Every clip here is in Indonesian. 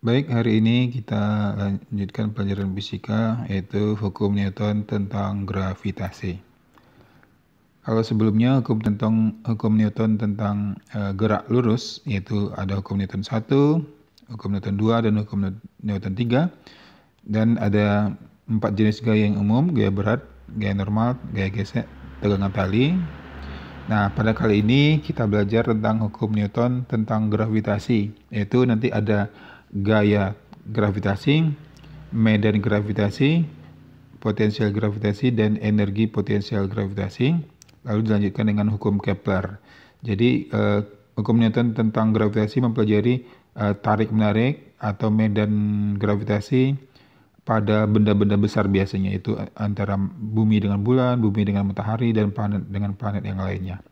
Baik, hari ini kita lanjutkan pelajaran fisika, yaitu hukum Newton tentang gravitasi. Kalau sebelumnya hukum Newton tentang gerak lurus, yaitu ada hukum Newton 1, hukum Newton 2, dan hukum Newton 3. Dan ada 4 jenis gaya yang umum: gaya berat, gaya normal, gaya gesek, tegangan tali. Nah, pada kali ini kita belajar tentang hukum Newton tentang gravitasi, yaitu nanti ada gaya gravitasi, medan gravitasi, potensial gravitasi, dan energi potensial gravitasi. Lalu dilanjutkan dengan hukum Kepler. Jadi, hukum Newton tentang gravitasi mempelajari tarik-menarik atau medan gravitasi pada benda-benda besar, biasanya itu antara bumi dengan bulan, bumi dengan matahari, dan planet dengan planet yang lainnya.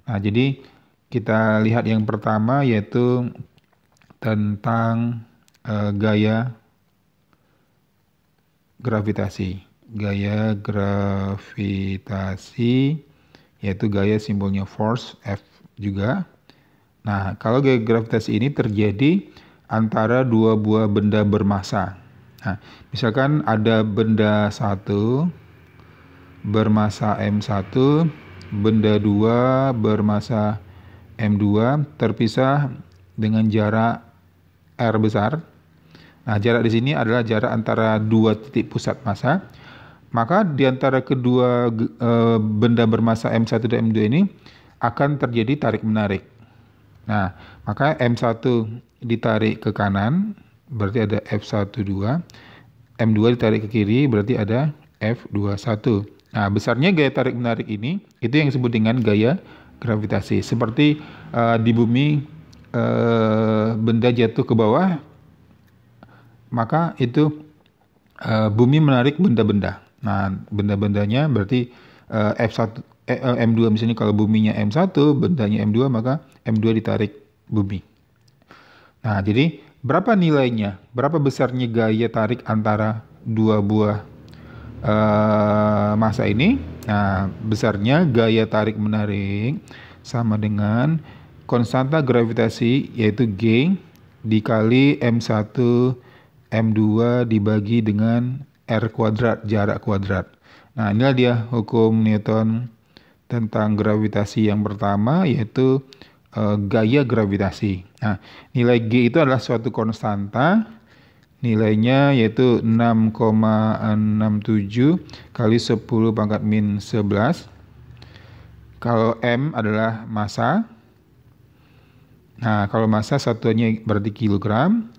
Nah, jadi kita lihat yang pertama, yaitu tentang gaya gravitasi. Gaya gravitasi yaitu gaya simbolnya force, F juga. Nah, kalau gaya gravitasi ini terjadi antara dua buah benda bermassa. Nah, misalkan ada benda 1 bermassa M1, benda 2 bermassa M2 terpisah dengan jarak R besar. Nah, jarak di sini adalah jarak antara dua titik pusat massa. Maka di antara kedua benda bermassa M1 dan M2 ini akan terjadi tarik-menarik. Nah, maka M1 ditarik ke kanan, berarti ada F12. M2 ditarik ke kiri, berarti ada F21. Nah, besarnya gaya tarik-menarik ini, itu yang disebut dengan gaya gravitasi. Seperti di bumi, benda jatuh ke bawah, maka itu bumi menarik benda-benda. Nah, benda-bendanya berarti M2 misalnya, kalau buminya M1, bendanya M2, maka M2 ditarik bumi. Nah, jadi berapa nilainya? Berapa besarnya gaya tarik antara dua buah massa ini? Nah, besarnya gaya tarik menarik sama dengan konstanta gravitasi, yaitu G dikali M1 M2 dibagi dengan R kuadrat, jarak kuadrat. Nah, inilah dia hukum Newton tentang gravitasi yang pertama, yaitu gaya gravitasi. Nah, nilai G itu adalah suatu konstanta, nilainya yaitu 6,67 kali 10 pangkat min 11. Kalau M adalah massa. Nah, kalau massa satuannya berarti kilogram.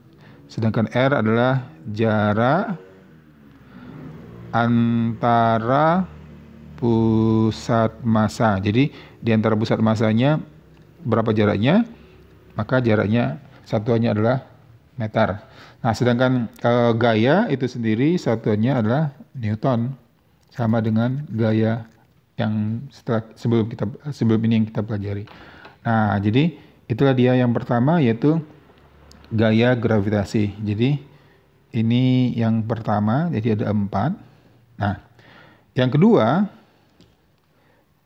Sedangkan R adalah jarak antara pusat massa. Jadi di antara pusat massanya berapa jaraknya? Maka jaraknya satuannya adalah meter. Nah, sedangkan gaya itu sendiri satuannya adalah Newton, sama dengan gaya yang sebelum ini yang kita pelajari. Nah, jadi itulah dia yang pertama, yaitu gaya gravitasi. Jadi ini yang pertama, jadi ada 4. Nah, yang kedua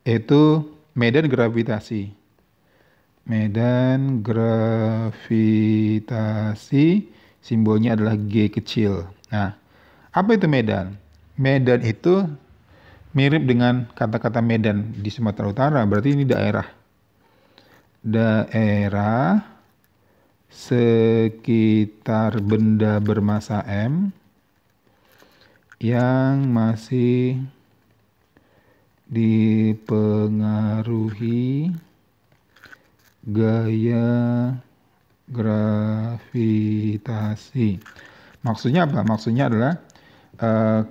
yaitu medan gravitasi. Medan gravitasi simbolnya adalah G kecil. Nah, apa itu medan? Medan itu mirip dengan kata-kata medan di Sumatera Utara, berarti ini daerah. Daerah sekitar benda bermassa M yang masih dipengaruhi gaya gravitasi. Maksudnya apa? Maksudnya adalah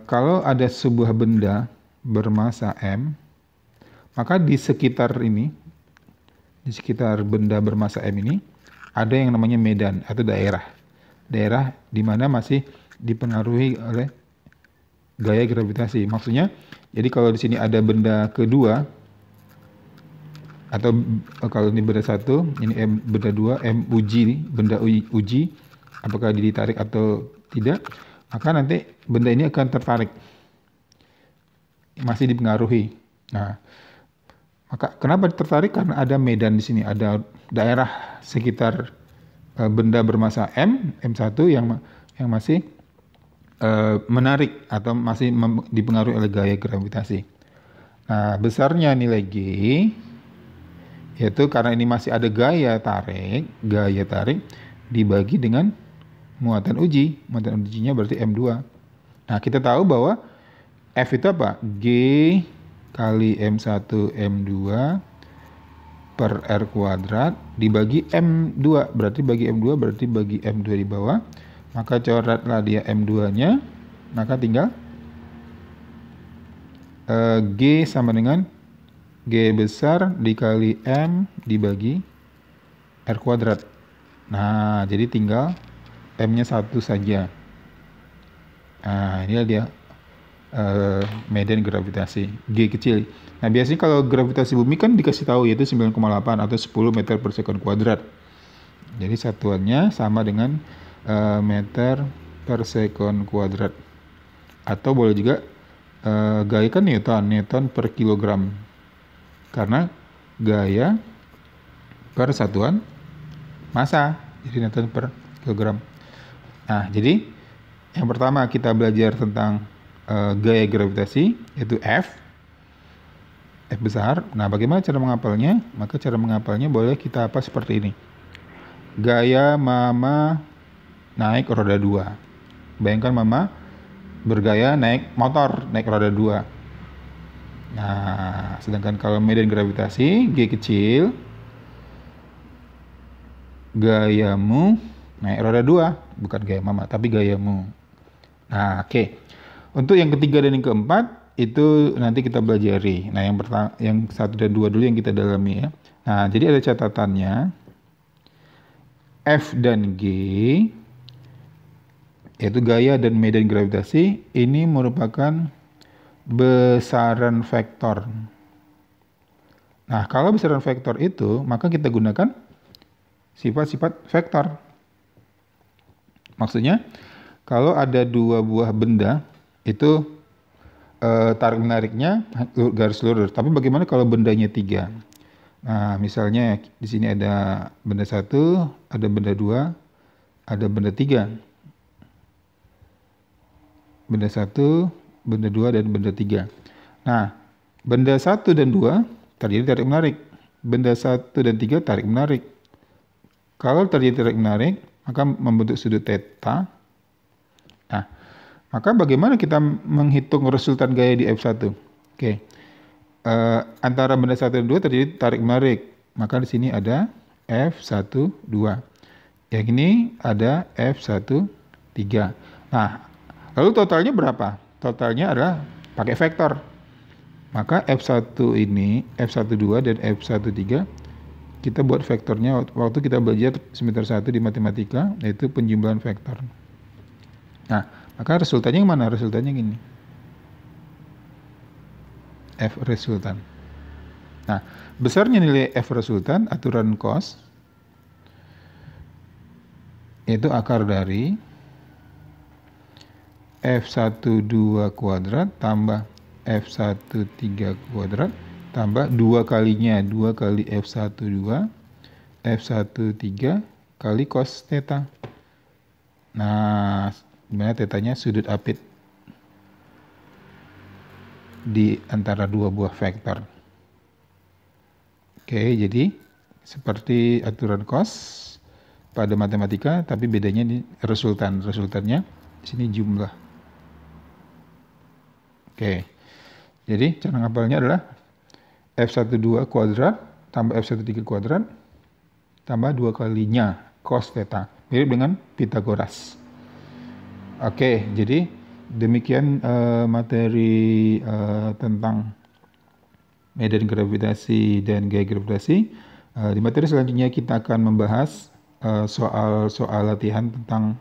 kalau ada sebuah benda bermassa M, maka di sekitar benda bermassa M ini ada yang namanya medan atau daerah. Daerah di mana masih dipengaruhi oleh gaya gravitasi. Maksudnya, jadi kalau di sini ada benda kedua, atau kalau ini benda 1, ini benda 2, M uji, benda uji, apakah ditarik atau tidak, maka nanti benda ini akan tertarik, masih dipengaruhi. Nah, maka kenapa tertarik? Karena ada medan di sini, ada daerah sekitar benda bermassa M1 yang masih menarik atau masih dipengaruhi oleh gaya gravitasi. Nah, besarnya nilai G yaitu karena ini masih ada gaya tarik dibagi dengan muatan uji. Muatan ujinya berarti M2. Nah, kita tahu bahwa F itu apa? G kali M1 M2 per R kuadrat dibagi M2. Berarti bagi M2 berarti bagi M2 di bawah. Maka coretlah dia M2-nya. Maka tinggal G sama dengan G besar dikali M dibagi R kuadrat. Nah, jadi tinggal M-nya 1 saja. Nah, ini dia medan gravitasi G kecil. Nah, biasanya kalau gravitasi bumi kan dikasih tahu yaitu 9,8 atau 10 meter per sekon kuadrat. Jadi satuannya sama dengan meter per sekon kuadrat. Atau boleh juga gaya kan Newton per kilogram. Karena gaya per satuan massa, jadi Newton per kilogram. Nah, jadi yang pertama kita belajar tentang gaya gravitasi, yaitu F besar. Nah, bagaimana cara menghafalnya? Maka cara menghafalnya boleh kita apa seperti ini. Gaya mama naik roda 2. Bayangkan mama bergaya naik motor, naik roda 2. Nah, sedangkan kalau medan gravitasi, G kecil, gayamu naik roda 2. Bukan gaya mama, tapi gayamu. Nah, oke. Untuk yang ketiga dan yang keempat, itu nanti kita belajari. Nah, yang 1 dan 2 dulu yang kita dalami ya. Nah, jadi ada catatannya. F dan G, yaitu gaya dan medan gravitasi, ini merupakan besaran vektor. Nah, kalau besaran vektor itu, maka kita gunakan sifat-sifat vektor. Maksudnya, kalau ada dua buah benda, itu tarik-menariknya garis lurus. Tapi bagaimana kalau bendanya 3? Nah, misalnya di sini ada benda 1, ada benda 2, ada benda 3. Benda 1, benda 2, dan benda 3. Nah, benda 1 dan 2 terjadi tarik-menarik. Benda 1 dan 3 tarik-menarik. Kalau terjadi tarik-menarik, maka membentuk sudut theta. Nah, maka bagaimana kita menghitung resultan gaya di F1? Oke. Antara benda 1 dan 2 terjadi tarik-menarik. Maka di sini ada F1, 2. Yang ini ada F1, 3. Nah, lalu totalnya berapa? Totalnya adalah pakai vektor. Maka F1 ini, F1, 2 dan F1, 3, kita buat vektornya waktu kita belajar semester 1 di matematika, yaitu penjumlahan vektor. Nah, maka resultannya yang mana? Resultannya gini. F resultan. Nah, besarnya nilai F resultan, aturan cos, yaitu akar dari F12 kuadrat tambah F13 kuadrat tambah 2 kalinya, 2 kali F12, F13 kali cos theta. Nah, dimana tetanya sudut apit di antara dua buah vektor. Oke, jadi seperti aturan cos pada matematika, tapi bedanya di resultan. Resultannya di sini jumlah. Oke, jadi cara ngapalnya adalah F12 kuadrat tambah F13 kuadrat tambah 2 kalinya cos theta. Mirip dengan Pythagoras. Oke, jadi demikian materi tentang medan gravitasi dan gaya gravitasi. Di materi selanjutnya kita akan membahas soal-soal latihan tentang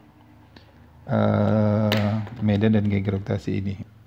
medan dan gaya gravitasi ini.